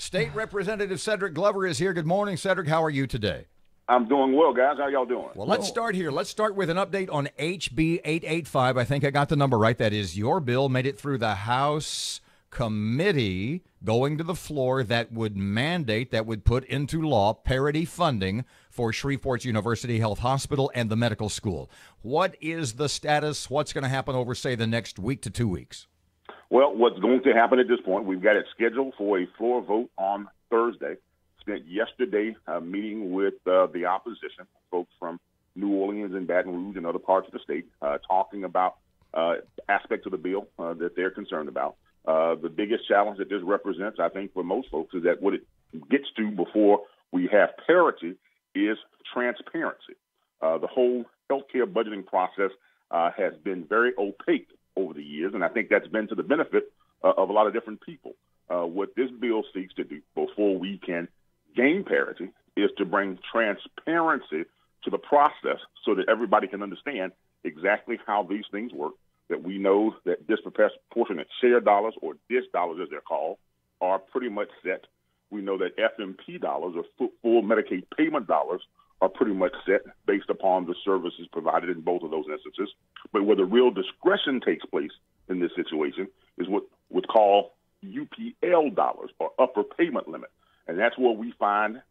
State Representative Cedric Glover is here. Good morning, Cedric. How are you today? I'm doing well, guys. How y'all doing? Well, let's start here. Let's start with an update on HB 885. I think I got the number right. That is your bill. Made it through the House committee, going to the floor, that would mandate, that would put into law parity funding for Shreveport's University Health Hospital and the medical school. What is the status? What's going to happen over, say, the next week to 2 weeks? Well, what's going to happen at this point, we've got it scheduled for a floor vote on Thursday. Spent yesterday meeting with the opposition, folks from New Orleans and Baton Rouge and other parts of the state, talking about aspects of the bill that they're concerned about. The biggest challenge that this represents, I think, for most folks is that what it gets to before we have parity is transparency. The whole healthcare budgeting process has been very opaque over the years, and I think that's been to the benefit of a lot of different people. What this bill seeks to do before we can gain parity is to bring transparency to the process so that everybody can understand exactly how these things work, that we know that disproportionate share dollars, or DISH dollars as they're called, are pretty much set. We know that FMP dollars, or full Medicaid payment dollars, are pretty much set based upon the services provided in both of those instances. But where the real discretion takes place in this situation is what would call UPL dollars, or upper payment limit. And that's where we find,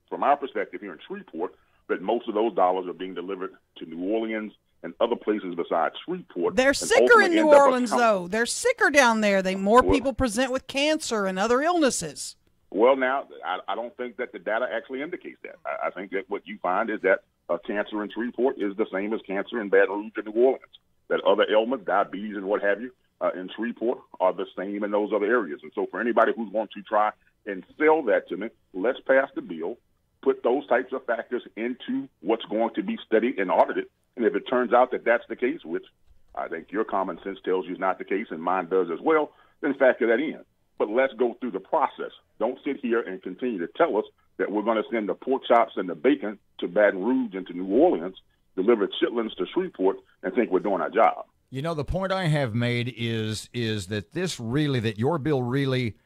from our perspective here in Shreveport, that most of those dollars are being delivered to New Orleans and other places besides Shreveport. They're sicker in New Orleans, though. They're sicker down there. More people present with cancer and other illnesses. Well, now, I don't think that the data actually indicates that. I think that what you find is that cancer in Shreveport is the same as cancer in Baton Rouge and New Orleans, that other ailments, diabetes and what have you, in Shreveport are the same in those other areas. And so for anybody who's going to try and sell that to me, let's pass the bill, put those types of factors into what's going to be studied and audited. And if it turns out that that's the case, which I think your common sense tells you is not the case, and mine does as well, then factor that in. But let's go through the process. Don't sit here and continue to tell us that we're going to send the pork chops and the bacon to Baton Rouge and to New Orleans, deliver chitlins to Shreveport, and think we're doing our job. You know, the point I have made is that that your bill really,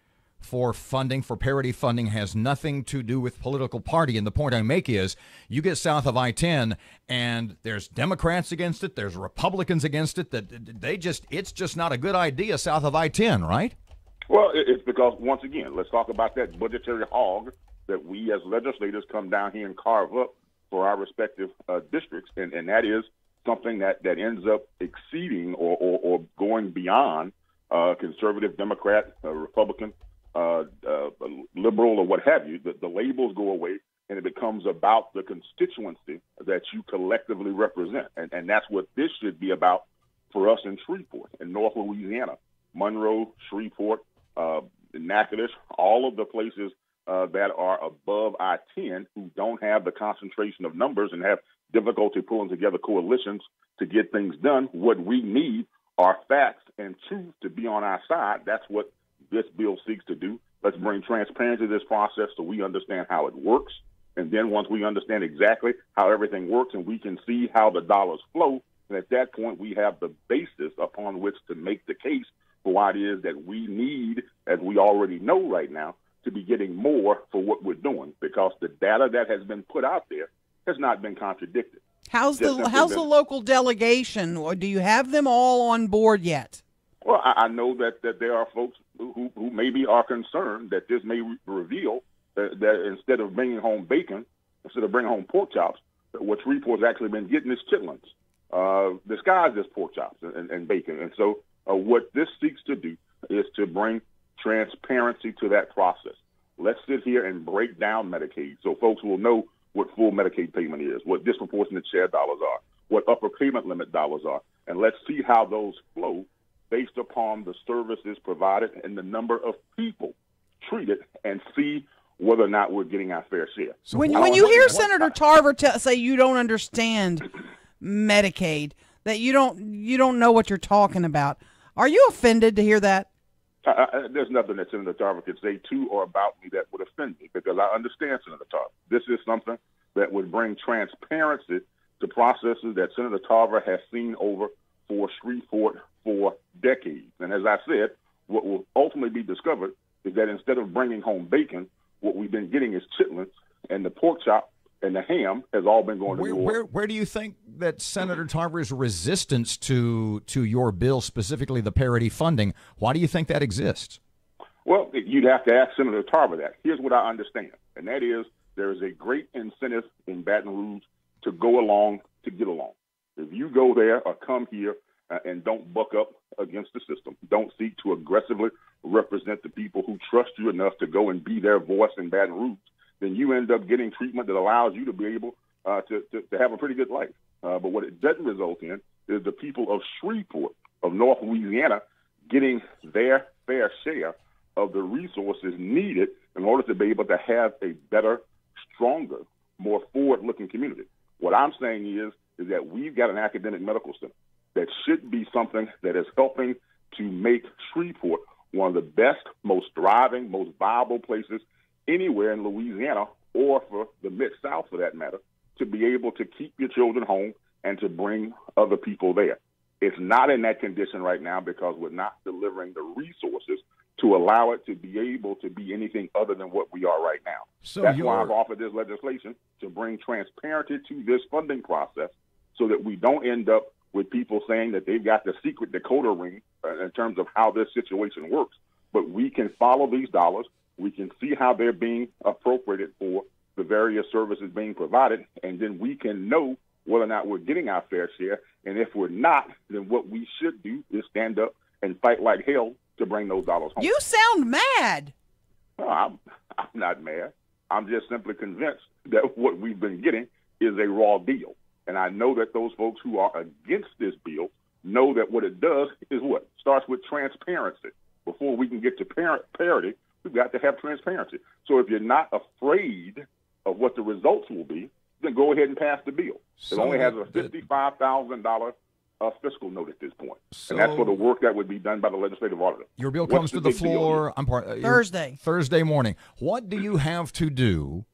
for funding, for parity funding, has nothing to do with political party. And the point I make is you get south of I-10 and there's Democrats against it, there's Republicans against it, that it's just not a good idea south of I-10, right? Well, it's because, once again, let's talk about that budgetary hog that we as legislators come down here and carve up for our respective districts. And that is something that ends up exceeding or going beyond conservative, Democrat, Republican, liberal, or what have you. The labels go away, and it becomes about the constituency that you collectively represent. And that's what this should be about for us in Shreveport, in North Louisiana, Monroe, Shreveport, Natchitoches, all of the places that are above I-10 who don't have the concentration of numbers and have difficulty pulling together coalitions to get things done. What we need are facts and truth to be on our side. That's what this bill seeks to do. Let's bring transparency to this process so we understand how it works. And then once we understand exactly how everything works and we can see how the dollars flow, and at that point we have the basis upon which to make the case for why it is that we need, as we already know right now, to be getting more for what we're doing, because the data that has been put out there has not been contradicted. How's the local delegation? Or do you have them all on board yet? Well, I know that there are folks who maybe are concerned that this may reveal that instead of bringing home bacon, instead of bringing home pork chops, that what Shreveport's actually been getting is chitlins, disguised as pork chops and bacon. And so what this seeks to do is to bring transparency to that process. Let's sit here and break down Medicaid so folks will know what full Medicaid payment is, what disproportionate share dollars are, what upper payment limit dollars are, and let's see how those flow based upon the services provided and the number of people treated, and see whether or not we're getting our fair share. So when you hear Senator Tarver say you don't understand Medicaid, that you don't know what you're talking about, are you offended to hear that? There's nothing that Senator Tarver could say to or about me that would offend me, because I understand Senator Tarver. This is something that would bring transparency to processes that Senator Tarver has seen over for Shreveport for decades. And as I said, what will ultimately be discovered is that instead of bringing home bacon, what we've been getting is chitlins, and the pork chop and the ham has all been going to New Orleans. Where do you think that Senator Tarver's resistance to your bill, specifically the parity funding, why do you think that exists? Well, you'd have to ask Senator Tarver that. Here's what I understand, and that is there is a great incentive in Baton Rouge to go along to get along. If you go there or come here and don't buck up against the system, don't seek to aggressively represent the people who trust you enough to go and be their voice in Baton Rouge, then you end up getting treatment that allows you to be able to have a pretty good life. But what it doesn't result in is the people of Shreveport, of North Louisiana, getting their fair share of the resources needed in order to be able to have a better, stronger, more forward-looking community. What I'm saying is that we've got an academic medical center that should be something that is helping to make Shreveport one of the best, most thriving, most viable places anywhere in Louisiana, or for the Mid-South for that matter, to be able to keep your children home and to bring other people there. It's not in that condition right now because we're not delivering the resources to allow it to be able to be anything other than what we are right now. So that's why I've offered this legislation to bring transparency to this funding process so that we don't end up with people saying that they've got the secret decoder ring in terms of how this situation works. But we can follow these dollars. We can see how they're being appropriated for the various services being provided, and then we can know whether or not we're getting our fair share. And if we're not, then what we should do is stand up and fight like hell to bring those dollars home. You sound mad. No, I'm not mad. I'm just simply convinced that what we've been getting is a raw deal. And I know that those folks who are against this bill know that what it does is what? Starts with transparency. Before we can get to parity, we've got to have transparency. So if you're not afraid of what the results will be, then go ahead and pass the bill. It only has a $55,000 fiscal note at this point. And that's for the work that would be done by the legislative auditor. Your bill comes to the floor Thursday morning. What do you have to do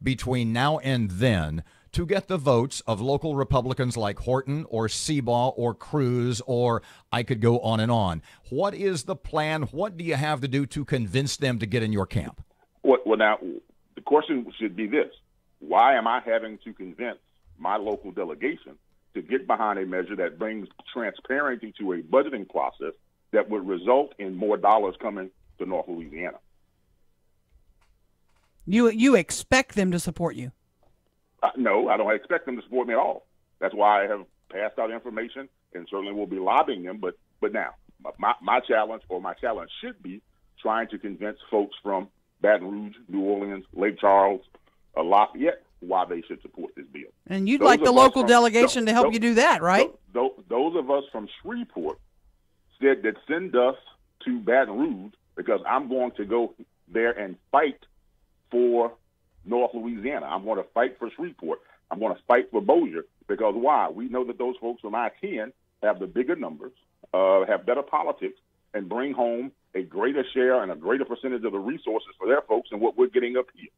between now and then to get the votes of local Republicans like Horton or Seabaugh or Cruz, or I could go on and on? What is the plan? What do you have to do to convince them to get in your camp? Well, now, the question should be this. Why am I having to convince my local delegation to get behind a measure that brings transparency to a budgeting process that would result in more dollars coming to North Louisiana? You expect them to support you? No, I don't expect them to support me at all. That's why I have passed out information and certainly will be lobbying them. But now, my challenge should be trying to convince folks from Baton Rouge, New Orleans, Lake Charles, Lafayette, why they should support this bill. And you'd like the local delegation to help you do that, right? Those of us from Shreveport said that send us to Baton Rouge because I'm going to go there and fight for North Louisiana. I'm going to fight for Shreveport. I'm going to fight for Bossier because why? We know that those folks from I-10 have the bigger numbers, have better politics, and bring home a greater share and a greater percentage of the resources for their folks than what we're getting up here.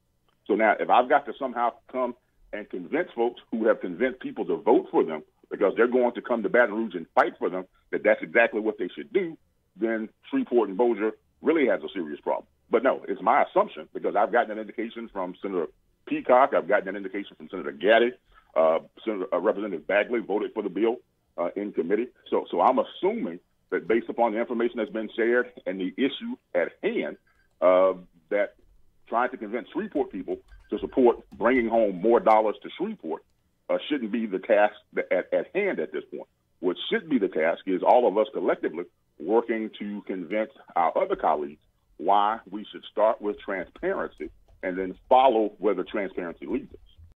So now, if I've got to somehow come and convince folks who have convinced people to vote for them because they're going to come to Baton Rouge and fight for them, that that's exactly what they should do, then Shreveport and Bossier really has a serious problem. But no, it's my assumption because I've gotten an indication from Senator Peacock, I've gotten an indication from Senator Gaddy, Representative Bagley voted for the bill in committee. So I'm assuming that based upon the information that's been shared and the issue at hand, that trying to convince Shreveport people to support bringing home more dollars to Shreveport shouldn't be the task at hand at this point. What should be the task is all of us collectively working to convince our other colleagues why we should start with transparency and then follow where the transparency leads us.